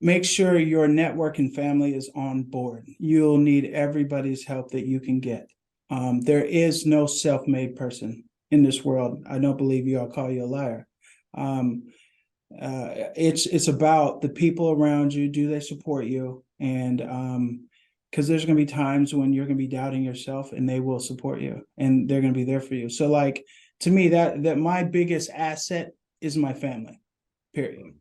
make sure your network and family is on board. You'll need everybody's help that you can get. There is no self-made person in this world. I don't believe you. I'll call you a liar. It's about the people around you. Do they support you? And because there's going to be times when you're going to be doubting yourself, and they will support you, and they're going to be there for you. So, like, to me, that my biggest asset is my family. Period.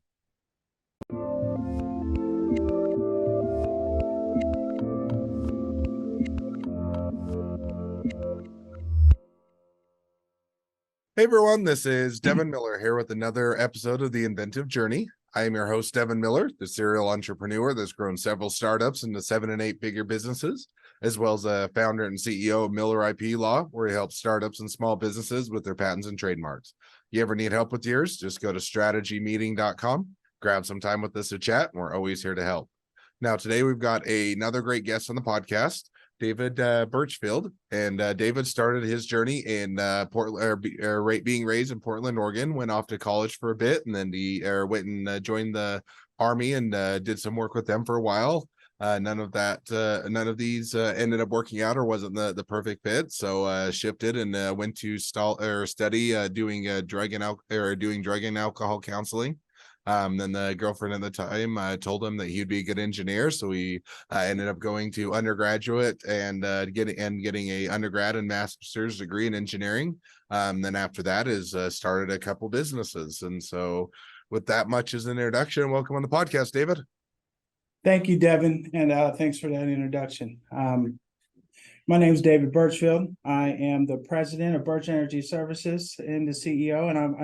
Hey everyone, this is Devin Miller here with another episode of The Inventive Journey. I am your host, Devin Miller, the serial entrepreneur that's grown several startups into 7 and 8 figure businesses, as well as a founder and CEO of Miller IP Law, where he helps startups and small businesses with their patents and trademarks. You ever need help with yours? Just go to strategymeeting.com, grab some time with us to chat, and we're always here to help. Now, today we've got another great guest on the podcast, David Burchfield, and David started his journey in Portland, being raised in Portland, Oregon. Went off to college for a bit, and then he went and joined the Army and did some work with them for a while. None of these ended up working out or wasn't the perfect fit. So shifted and went to study doing drug and alcohol counseling. Then the girlfriend at the time told him that he'd be a good engineer, so he ended up going to undergraduate and getting a undergrad and master's degree in engineering. Then after that is started a couple businesses. And so with that much as an introduction, welcome on the podcast, David. Thank you, Devin, and thanks for that introduction. My name is David Burchfield. I am the president of Birch Energy Services and the CEO, and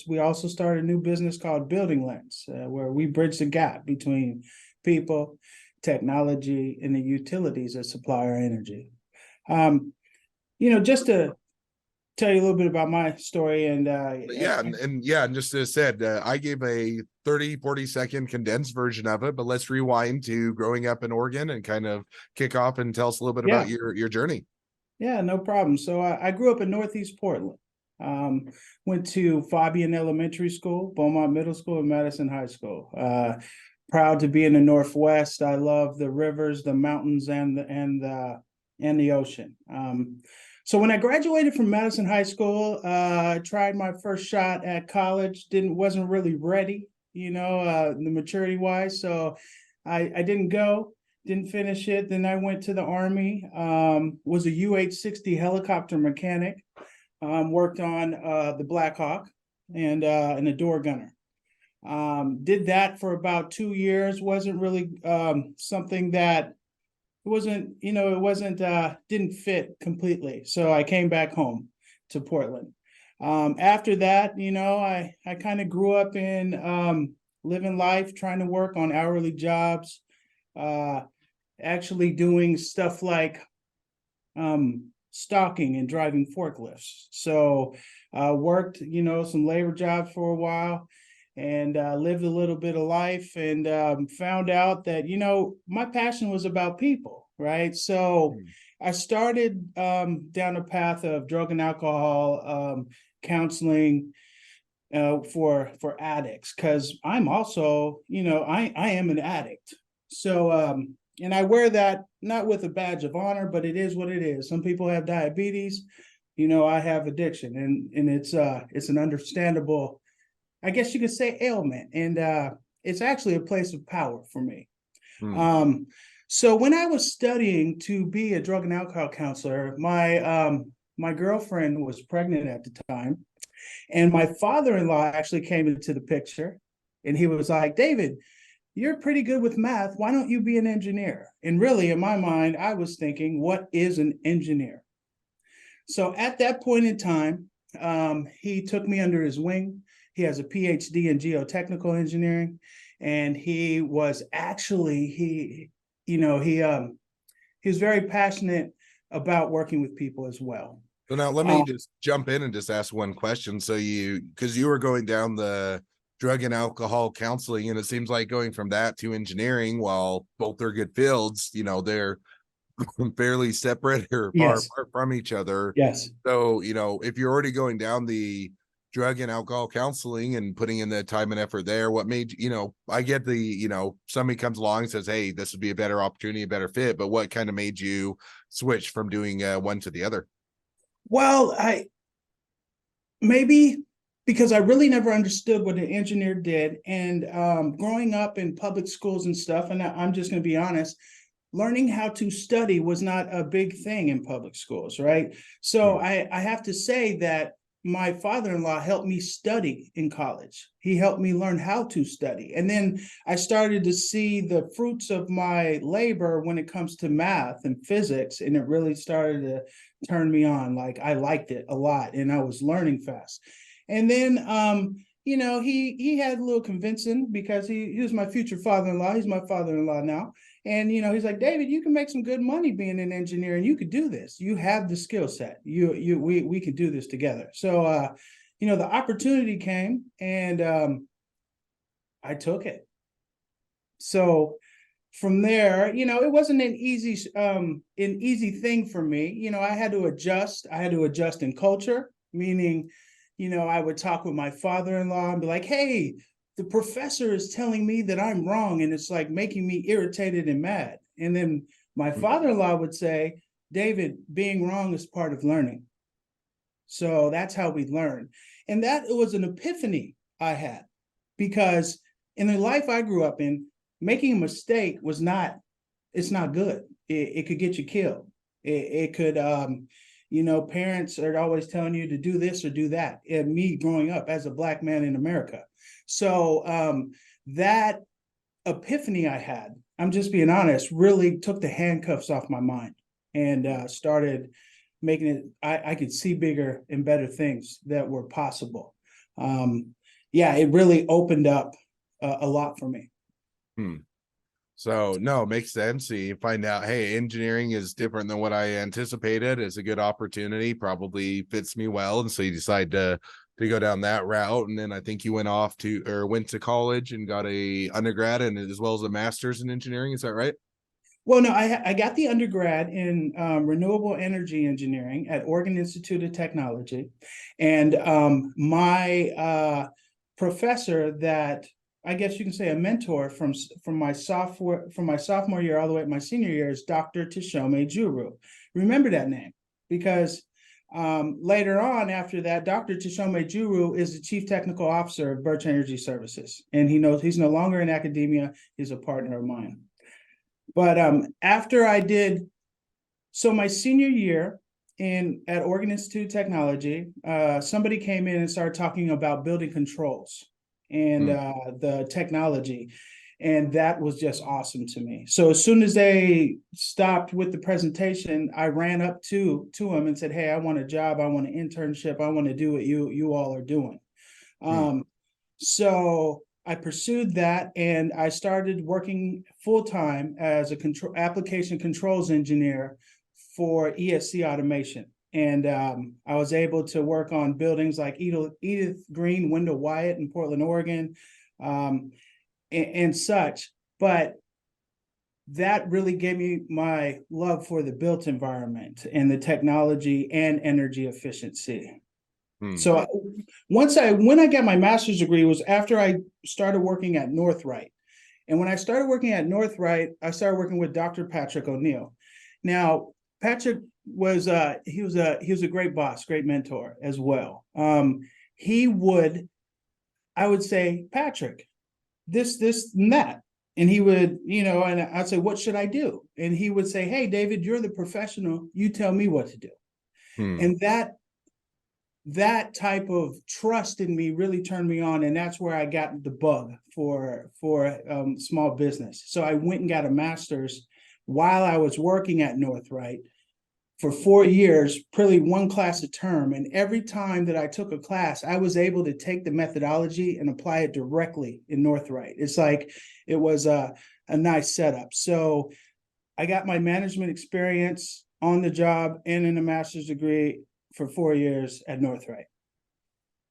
we also started a new business called Building Lens, where we bridge the gap between people, technology, and the utilities that supply our energy. Just to tell you a little bit about my story and just as I said, I gave a 30-40 second condensed version of it, but let's rewind to growing up in Oregon and kind of kick off and tell us a little bit about your journey. Yeah, no problem. So I grew up in Northeast Portland. Went to Fabian Elementary School, Beaumont Middle School, and Madison High School. Proud to be in the Northwest. I love the rivers, the mountains, and the ocean. So when I graduated from Madison High School, I tried my first shot at college. Wasn't really ready, the maturity wise. So I didn't go, didn't finish it. Then I went to the Army. Was a UH-60 helicopter mechanic. Worked on the Black Hawk and a door gunner. Did that for about 2 years. Wasn't really something that. Didn't fit completely. So I came back home to Portland. After that, I kind of grew up in living life, trying to work on hourly jobs, actually doing stuff like stocking and driving forklifts. So worked, some labor jobs for a while. And lived a little bit of life and found out that, my passion was about people, right? So I started down a path of drug and alcohol counseling for addicts, because I'm also, I am an addict. So, and I wear that not with a badge of honor, but it is what it is. Some people have diabetes, I have addiction, and it's an understandable, I guess you could say, ailment, and it's actually a place of power for me. So when I was studying to be a drug and alcohol counselor, my girlfriend was pregnant at the time, and my father-in-law actually came into the picture, and he was like, "David, you're pretty good with math. Why don't you be an engineer?" And really, in my mind, I was thinking, what is an engineer? So at that point in time, he took me under his wing. He has a PhD in geotechnical engineering, and he was actually he was very passionate about working with people as well. So now let me just jump in and just ask one question. So because you were going down the drug and alcohol counseling, and it seems like going from that to engineering, while both are good fields, they're fairly separate or far apart from each other. Yes. So, if you're already going down the drug and alcohol counseling and putting in the time and effort there? What made, I get somebody comes along and says, hey, this would be a better opportunity, a better fit, but what kind of made you switch from doing one to the other? Well, I maybe because I really never understood what an engineer did. And growing up in public schools and stuff, and I'm just going to be honest, learning how to study was not a big thing in public schools, right? So I have to say that my father-in-law helped me study in college. He helped me learn how to study. And then I started to see the fruits of my labor when it comes to math and physics, and it really started to turn me on. Like I liked it a lot and I was learning fast. And then he had a little convincing because he was my future father-in-law. He's my father-in-law now. And he's like, David, you can make some good money being an engineer, and you could do this. You have the skill set. We could do this together. So the opportunity came, and I took it. So from there, it wasn't an easy thing for me. I had to adjust. I had to adjust in culture, meaning, I would talk with my father-in-law and be like, hey, the professor is telling me that I'm wrong, and it's like making me irritated and mad. And then my father-in-law would say, David, being wrong is part of learning. So that's how we learn. And that was an epiphany I had, because in the life I grew up in, making a mistake it's not good. It could get you killed. It could, parents are always telling you to do this or do that. And me growing up as a Black man in America. So that epiphany I had, I'm just being honest, really took the handcuffs off my mind and started making it, I could see bigger and better things that were possible. It really opened up a lot for me. So no, it makes sense. You find out, hey, engineering is different than what I anticipated. It's a good opportunity, probably fits me well. And so you decide to go down that route. And then I think you went to college and got a undergrad and as well as a master's in engineering. Is that right? Well, no, I got the undergrad in renewable energy engineering at Oregon Institute of Technology. And my professor that I guess you can say a mentor from my sophomore year all the way to my senior year is Dr. Tishome Juru. Remember that name because later on after that, Dr. Tishome Juru is the chief technical officer of Birch Energy Services, and he's no longer in academia. He's a partner of mine. But after I did, so my senior year at Oregon Institute of Technology, somebody came in and started talking about building controls and the technology. And that was just awesome to me. So as soon as they stopped with the presentation, I ran up to him and said, hey, I want a job. I want an internship. I want to do what you all are doing. So I pursued that, and I started working full-time as a application controls engineer for ESC automation. And I was able to work on buildings like Edith Green, Wendell Wyatt in Portland, Oregon, and such. But that really gave me my love for the built environment and the technology and energy efficiency. So when I got my master's degree was after I started working at Northright. And when I started working at Northright, I started working with Dr. Patrick O'Neill. Now, Patrick was he was a great boss, great mentor as well. I would say, Patrick, this and that. And he would, and I'd say, what should I do? And he would say, hey, David, you're the professional. You tell me what to do. And that type of trust in me really turned me on. And that's where I got the bug for small business. So I went and got a master's while I was working at Northright for 4 years, probably one class a term. And every time that I took a class, I was able to take the methodology and apply it directly in Northright. It's like it was a nice setup. So I got my management experience on the job and in a master's degree for 4 years at Northright.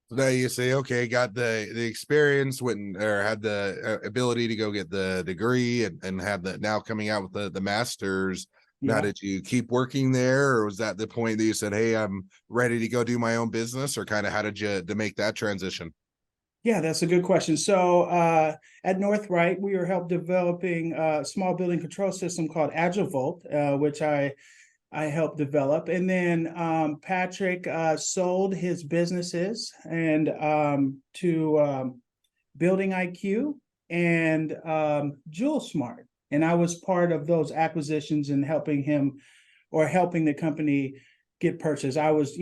So now you say, okay, got the experience, had the ability to go get the degree and have the now coming out with the master's. Now, Yeah. did you keep working there, or was that the point that you said, "Hey, I'm ready to go do my own business," or kind of how did you to make that transition? Yeah, that's a good question. So at Northright, we were help developing a small building control system called AgileVolt, which I helped develop. And then Patrick sold his businesses and to Building IQ and Jewel Smart. And I was part of those acquisitions and helping him or helping the company get purchased. I was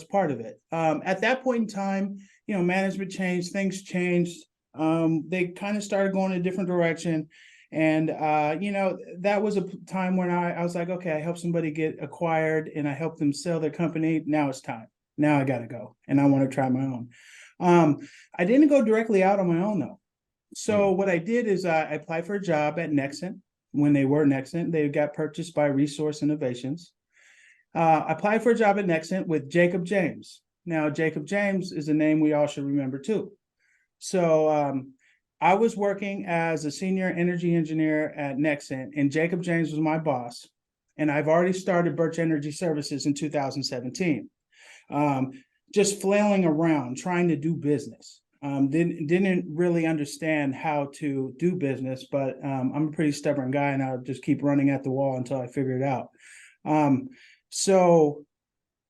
part of it. At that point in time, management changed, things changed. They kind of started going in a different direction. And that was a time when I was like, okay, I helped somebody get acquired and I helped them sell their company. Now it's time. Now I gotta go and I want to try my own. I didn't go directly out on my own though. So what I did is I applied for a job at Nexent when they were Nexent. They got purchased by Resource Innovations. I applied for a job at Nexent with Jacob James. Now, Jacob James is a name we all should remember too. So I was working as a senior energy engineer at Nexent, and Jacob James was my boss. And I've already started Birch Energy Services in 2017. Just flailing around trying to do business. Didn't really understand how to do business, but I'm a pretty stubborn guy and I'll just keep running at the wall until I figure it out. So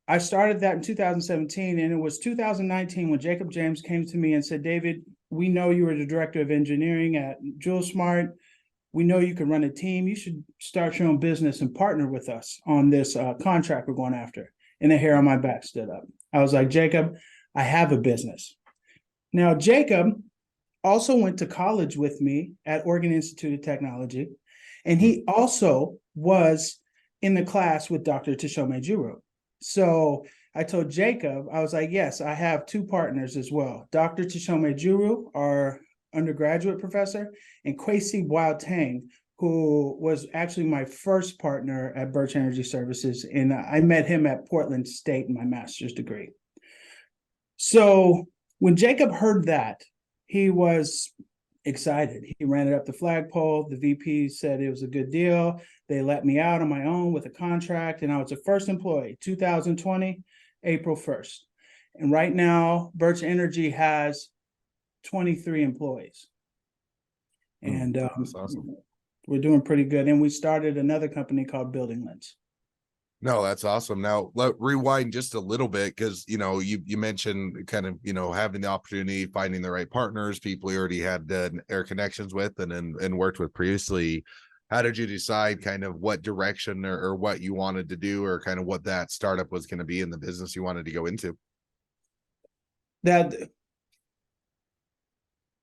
I started that in 2017, and it was 2019 when Jacob James came to me and said, David, we know you were the director of engineering at Jewel Smart. We know you can run a team. You should start your own business and partner with us on this contract we're going after. And the hair on my back stood up. I was like, Jacob, I have a business. Now, Jacob also went to college with me at Oregon Institute of Technology, and he also was in the class with Dr. Tishome Juru. So I told Jacob, I was like, yes, I have two partners as well. Dr. Tishome Juru, our undergraduate professor, and Kwesi Tang, who was actually my first partner at Birch Energy Services. And I met him at Portland State in my master's degree. So when Jacob heard that, he was excited. He ran it up the flagpole. The VP said it was a good deal. They let me out on my own with a contract, and I was the first employee, 2020, April 1st. And right now, Birch Energy has 23 employees. And That's awesome. We're doing pretty good. And we started another company called Building Lens. No, that's awesome. Now let rewind just a little bit, because you mentioned kind of having the opportunity, finding the right partners, people you already had air connections with and worked with previously. How did you decide kind of what direction or what you wanted to do, or kind of what that startup was going to be in the business you wanted to go into?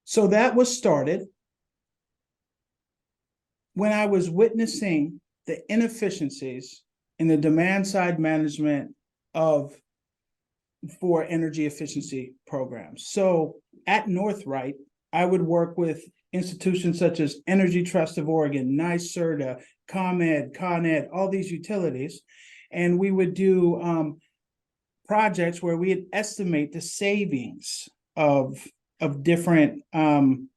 So that was started when I was witnessing the inefficiencies in the demand side management for energy efficiency programs. So at Northright, I would work with institutions such as Energy Trust of Oregon, NYSERDA, ComEd, Con Ed, all these utilities, and we would do projects where we'd estimate the savings of different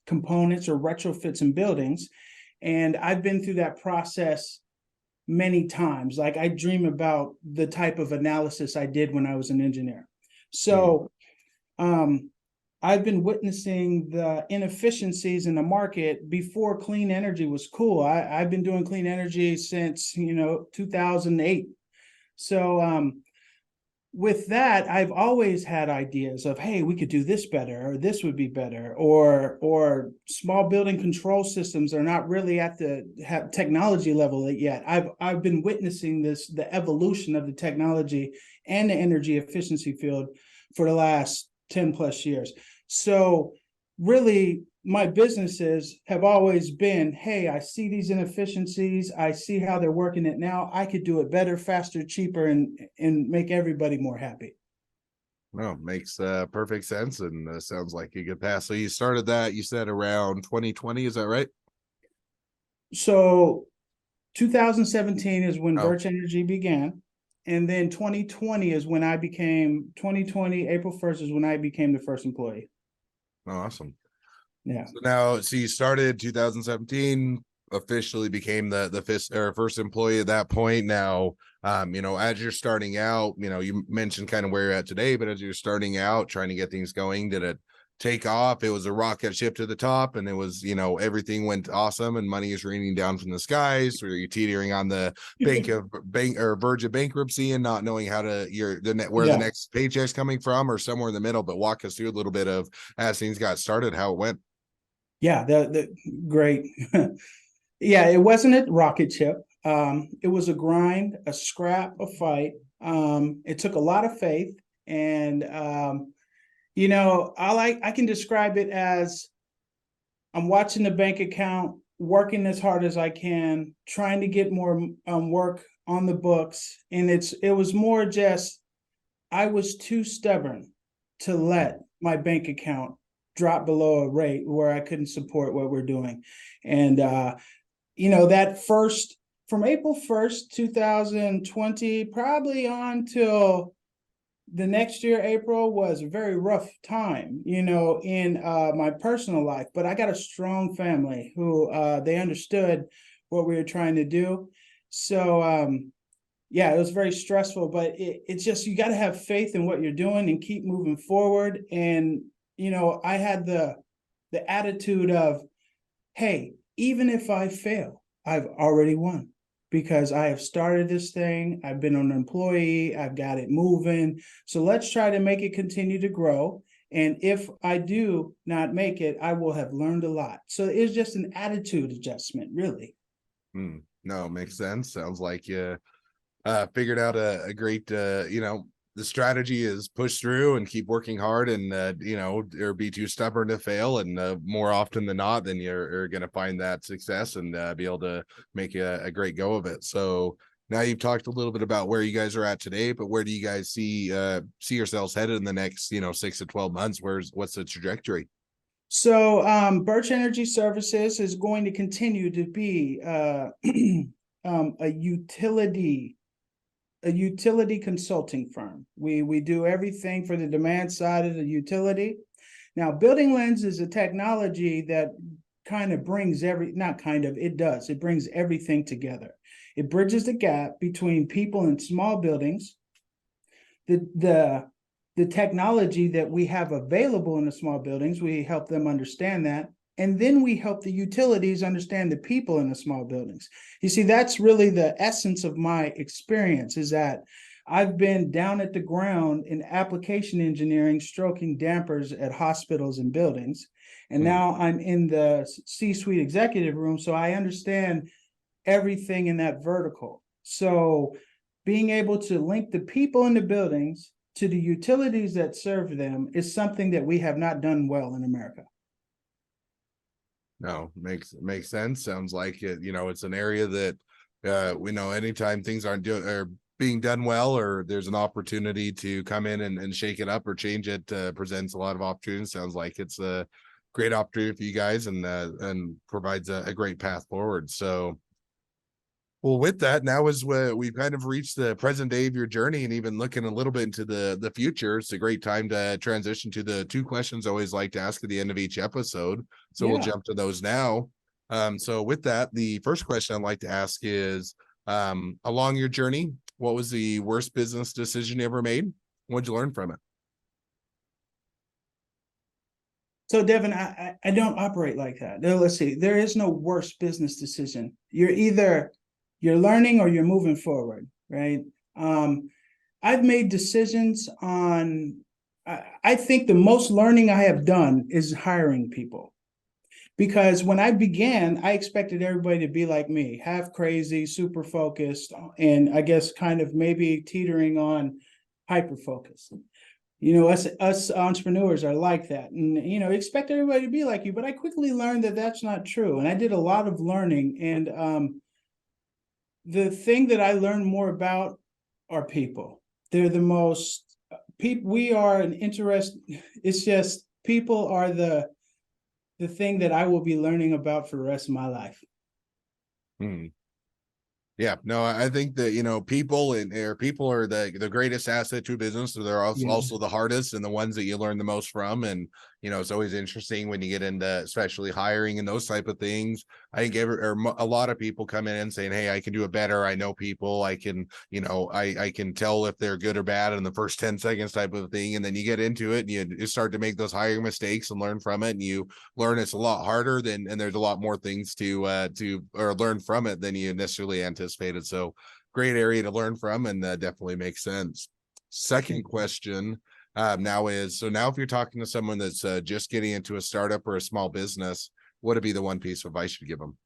components or retrofits in buildings. And I've been through that process many times. Like I dream about the type of analysis I did when I was an engineer. So I've been witnessing the inefficiencies in the market before clean energy was cool. I've been doing clean energy since 2008. So with that, I've always had ideas of, hey, we could do this better, or this would be better, or small building control systems are not really at the technology level yet. I've been witnessing the evolution of the technology and the energy efficiency field for the last 10 plus years. So really, my businesses have always been, hey, I see these inefficiencies. I see how they're working it now. I could do it better, faster, cheaper, and make everybody more happy. No, makes perfect sense, and sounds like a good path. So you started that, you said around 2020, is that right? So 2017 is when Birch Energy began. And then 2020 is when 2020, April 1st is when I became the first employee. Oh, awesome. Yeah. So you started 2017, officially became the first employee at that point. Now, as you're starting out, you mentioned kind of where you're at today, but as you're starting out trying to get things going, did it take off? It was a rocket ship to the top, and it was, everything went awesome and money is raining down from the skies? Or are you teetering on the bank or verge of bankruptcy and not knowing how to where the Yeah. next paycheck's coming from, or somewhere in the middle? But walk us through a little bit of, as things got started, how it went. Yeah, the great. Yeah, it wasn't a rocket ship. It was a grind, a scrap, a fight. It took a lot of faith, and I can describe it as I'm watching the bank account, working as hard as I can, trying to get more work on the books, and it was more just I was too stubborn to let my bank account drop below a rate where I couldn't support what we're doing. And that first from April 1st, 2020, probably on till the next year, April, was a very rough time, in my personal life. But I got a strong family who they understood what we were trying to do. So yeah, it was very stressful, but it's just you got to have faith in what you're doing and keep moving forward. And I had the attitude of, hey, even if I fail, I've already won because I have started this thing. I've been an employee. I've got it moving. So let's try to make it continue to grow. And if I do not make it, I will have learned a lot. So it's just an attitude adjustment, really. No, makes sense. Sounds like you figured out a great, the strategy is push through and keep working hard, and or be too stubborn to fail, and more often than not, then you're going to find that success and be able to make a great go of it. So now you've talked a little bit about where you guys are at today, but where do you guys see yourselves headed in the next 6 to 12 months? What's the trajectory? So Birch Energy Services is going to continue to be a utility consulting firm. We do everything for the demand side of the utility. Now, Building Lens is a technology that kind of brings it brings everything together. It bridges the gap between people in small buildings, the technology that we have available in the small buildings, we help them understand that. And then we help the utilities understand the people in the small buildings. You see, that's really the essence of my experience, is that I've been down at the ground in application engineering, stroking dampers at hospitals and buildings. And now I'm in the C-suite executive room, so I understand everything in that vertical. So being able to link the people in the buildings to the utilities that serve them is something that we have not done well in America. No, makes sense. Sounds like it, it's an area that we know anytime things aren't doing or being done well, or there's an opportunity to come in and shake it up or change it, presents a lot of opportunities. Sounds like it's a great opportunity for you guys, and provides a great path forward. So, well, with that, now is where we've kind of reached the present day of your journey, and even looking a little bit into the future. It's a great time to transition to the two questions I always like to ask at the end of each episode. So we'll jump to those now. So with that, the first question I'd like to ask is, along your journey, what was the worst business decision you ever made? What'd you learn from it? So, Devin, I don't operate like that. Now, let's see. There is no worst business decision. You're learning or you're moving forward, right? I've made decisions on. I think the most learning I have done is hiring people, because when I began, I expected everybody to be like me, half crazy, super focused, and I guess kind of maybe teetering on hyper focus. Us entrepreneurs are like that, and expect everybody to be like you. But I quickly learned that that's not true, and I did a lot of learning. And the thing that I learned more about are people. They're the most people. We are an interest. It's just people are the thing that I will be learning about for the rest of my life. Yeah, no, I think that, people are the greatest asset to a business. So they're Yeah. also the hardest and the ones that you learn the most from. And, it's always interesting when you get into especially hiring and those type of things. I think a lot of people come in and saying, hey, I can do it better. I know people. I can, I can tell if they're good or bad in the first 10 seconds type of thing. And then you get into it and you start to make those hiring mistakes and learn from it. And you learn it's a lot harder and there's a lot more things to learn from it than you necessarily anticipated. So great area to learn from, and definitely makes sense. Second question now if you're talking to someone that's just getting into a startup or a small business, what would be the one piece of advice you'd give them?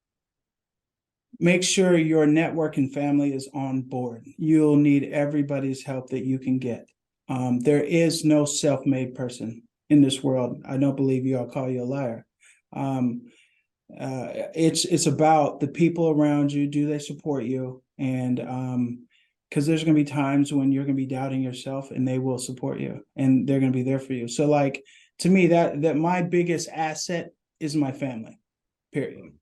Make sure your network and family is on board. You'll need everybody's help that you can get. There is no self-made person in this world. I don't believe you. I'll call you a liar. It's about the people around you. Do they support you? And because there's going to be times when you're going to be doubting yourself, and they will support you, and they're going to be there for you. So, like, to me, that my biggest asset is my family. Period.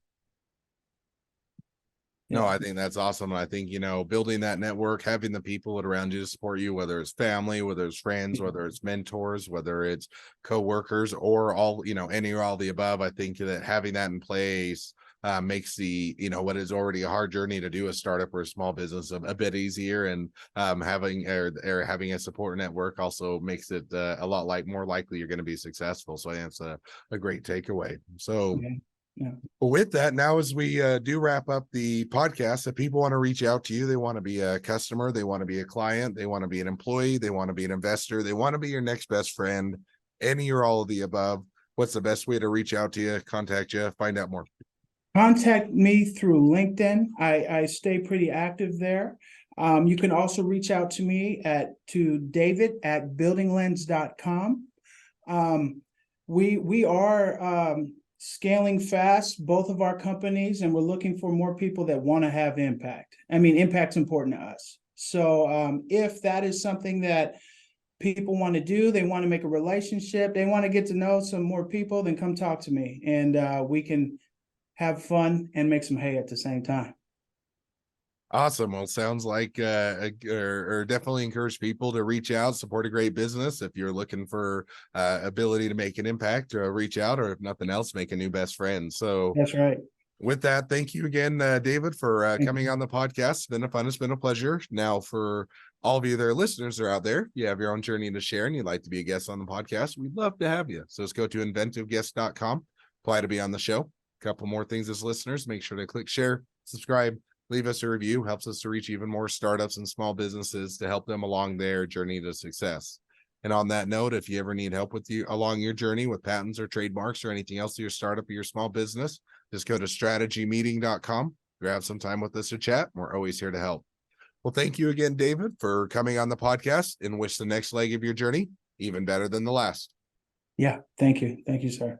No, I think that's awesome. And I think, building that network, having the people around you to support you, whether it's family, whether it's friends, whether it's mentors, whether it's coworkers, or all, any or all the above, I think that having that in place makes what is already a hard journey to do a startup or a small business a bit easier. And having having a support network also makes it a lot more likely you're going to be successful. So I think it's a great takeaway. So yeah. With that, now as we do wrap up the podcast, if people want to reach out to you, they want to be a customer, they want to be a client, they want to be an employee, they want to be an investor, they want to be your next best friend, any or all of the above, what's the best way to reach out to you, contact you, find out more? Contact me through LinkedIn. I stay pretty active there. You can also reach out to me to david@buildinglens.com. We are scaling fast, both of our companies, and we're looking for more people that want to have impact. I mean, impact's important to us. So if that is something that people want to do, they want to make a relationship, they want to get to know some more people, then come talk to me, and we can have fun and make some hay at the same time. Awesome. Well, sounds like or definitely encourage people to reach out, support a great business. If you're looking for ability to make an impact, or reach out, or if nothing else, make a new best friend. So That's right. With that, thank you again, David, for coming on the podcast. It's been fun. It's been a pleasure. Now, for all of you that are listeners are out there, you have your own journey to share and you'd like to be a guest on the podcast, we'd love to have you. So let's go to inventiveguest.com, apply to be on the show. A couple more things as listeners, make sure to click share, subscribe, leave us a review, helps us to reach even more startups and small businesses to help them along their journey to success. And on that note, if you ever need help with you along your journey with patents or trademarks or anything else to your startup or your small business, just go to strategymeeting.com, grab some time with us to chat. We're always here to help. Well, thank you again, David, for coming on the podcast, and wish the next leg of your journey even better than the last. Yeah, thank you. Thank you, sir.